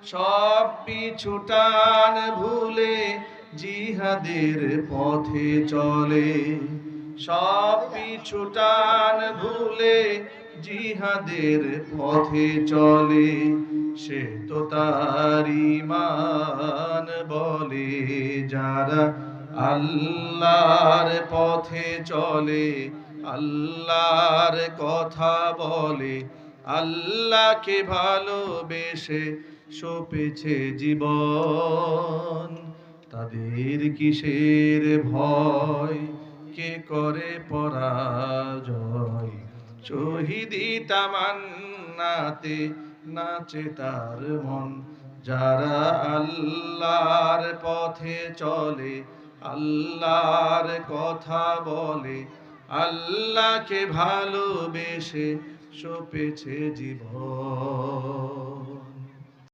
সব পিছুটান ভুলে জিহাদের পথে চলে, সব পিছুটান ভুলে জিহাদের পথে চলে। সে তো তার ঈমান বলে, যারা আল্লাহর পথে চলে, আল্লাহর কথা বলে, আল্লাহকে ভালোবেসে সপেছে জীবন। তাদের কিসের ভয়, কে করে পরাজয়? শহীদি তামান্নাতে নাচে তার মন। যারা আল্লাহর পথে চলে, আল্লাহর কথা বলে, আল্লাহকে ভালোবেসে সপেছে জীবন।